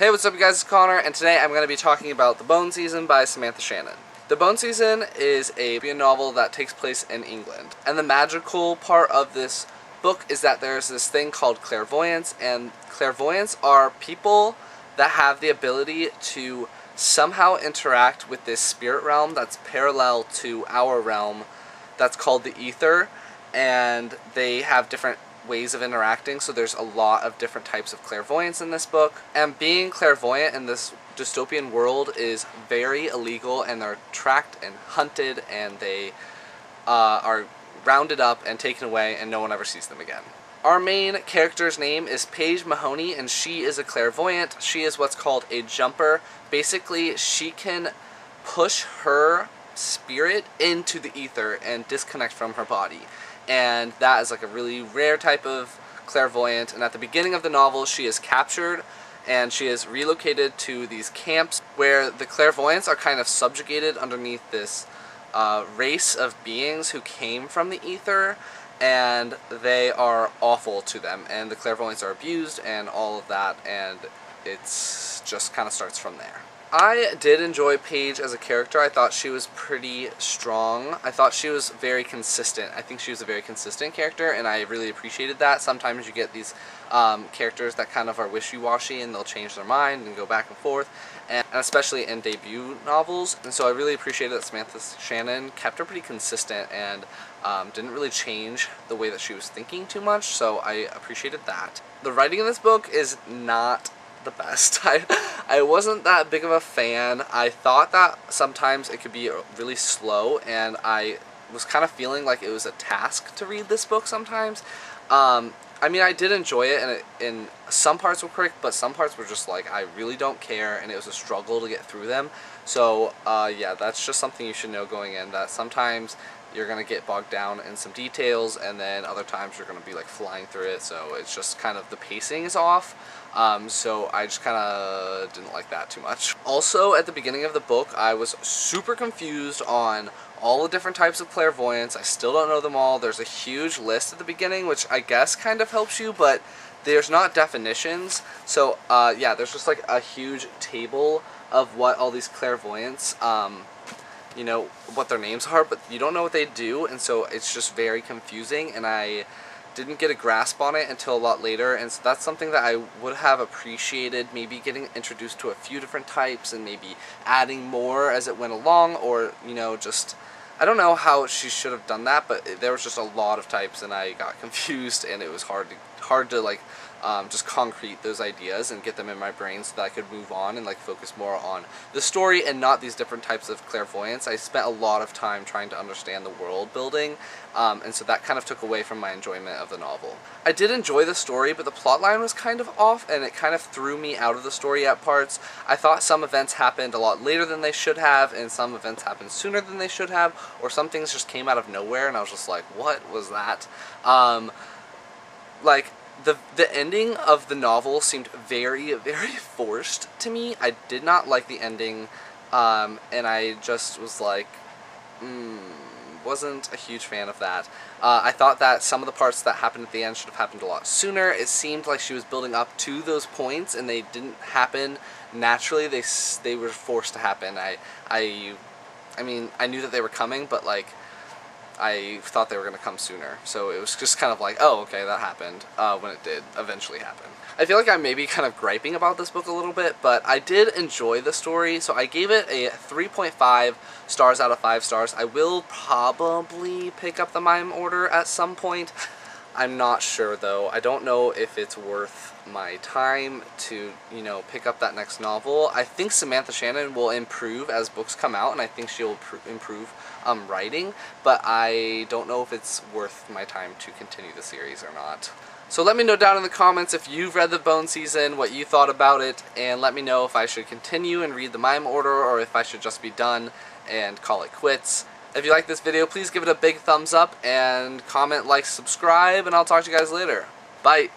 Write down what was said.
Hey, what's up you guys, it's Connor, and today I'm going to be talking about The Bone Season by Samantha Shannon. The Bone Season is a novel that takes place in England, and the magical part of this book is that there's this thing called clairvoyance, and clairvoyants are people that have the ability to somehow interact with this spirit realm that's parallel to our realm that's called the ether, and they have different ways of interacting, so there's a lot of different types of clairvoyance in this book. And being clairvoyant in this dystopian world is very illegal, and they're tracked and hunted, and they are rounded up and taken away, and no one ever sees them again. Our main character's name is Paige Mahoney, and she is a clairvoyant. She is what's called a jumper. Basically, she can push her spirit into the ether and disconnect from her body. And that is like a really rare type of clairvoyant. And at the beginning of the novel, she is captured and she is relocated to these camps where the clairvoyants are kind of subjugated underneath this race of beings who came from the ether, and they are awful to them, and the clairvoyants are abused and all of that, and it's just kind of starts from there. I did enjoy Paige as a character. I thought she was pretty strong. I thought she was very consistent. I think she was a very consistent character, and I really appreciated that. Sometimes you get these characters that kind of are wishy-washy, and they'll change their mind and go back and forth, and especially in debut novels. And so I really appreciated that Samantha Shannon kept her pretty consistent and didn't really change the way that she was thinking too much, so I appreciated that. The writing in this book is not the best. I wasn't that big of a fan. I thought that sometimes it could be really slow, and I was kind of feeling like it was a task to read this book sometimes. I mean, I did enjoy it, and some parts were quick, but some parts were just like, I really don't care, and it was a struggle to get through them. So yeah, that's just something you should know going in, that sometimes you're going to get bogged down in some details, and then other times you're going to be like flying through it, so it's just kind of the pacing is off. So I just kind of didn't like that too much. Also, at the beginning of the book, I was super confused on all the different types of clairvoyance. I still don't know them all. There's a huge list at the beginning, which I guess kind of helps you, but there's not definitions. So yeah, there's just like a huge table of what all these clairvoyants, you know, what their names are, but you don't know what they do, and so it's just very confusing, and I didn't get a grasp on it until a lot later, and so that's something that I would have appreciated, maybe getting introduced to a few different types and maybe adding more as it went along, or, you know, just, I don't know how she should have done that, but there was just a lot of types, and I got confused, and it was hard to like just concrete those ideas and get them in my brain so that I could move on and like focus more on the story and not these different types of clairvoyance. I spent a lot of time trying to understand the world building, and so that kind of took away from my enjoyment of the novel. I did enjoy the story, but the plotline was kind of off, and it kind of threw me out of the story at parts. I thought some events happened a lot later than they should have, and some events happened sooner than they should have, or some things just came out of nowhere, and I was just like, what was that? Like, the ending of the novel seemed very, very forced to me. I did not like the ending, and I just was like, wasn't a huge fan of that. I thought that some of the parts that happened at the end should have happened a lot sooner. It seemed like she was building up to those points, and they didn't happen naturally. They were forced to happen. I mean, I knew that they were coming, but like, I thought they were going to come sooner, so it was just kind of like, oh, okay, that happened, when it did eventually happen. I feel like I may be kind of griping about this book a little bit, but I did enjoy the story, so I gave it a 3.5 stars out of 5 stars. I will probably pick up the mime order at some point. I'm not sure, though. I don't know if it's worth my time to, you know, pick up that next novel. I think Samantha Shannon will improve as books come out, and I think she'll improve writing, but I don't know if it's worth my time to continue the series or not. So let me know down in the comments if you've read The Bone Season, what you thought about it, and let me know if I should continue and read the mime order, or if I should just be done and call it quits. If you like this video, please give it a big thumbs up, and comment, like, subscribe, and I'll talk to you guys later. Bye!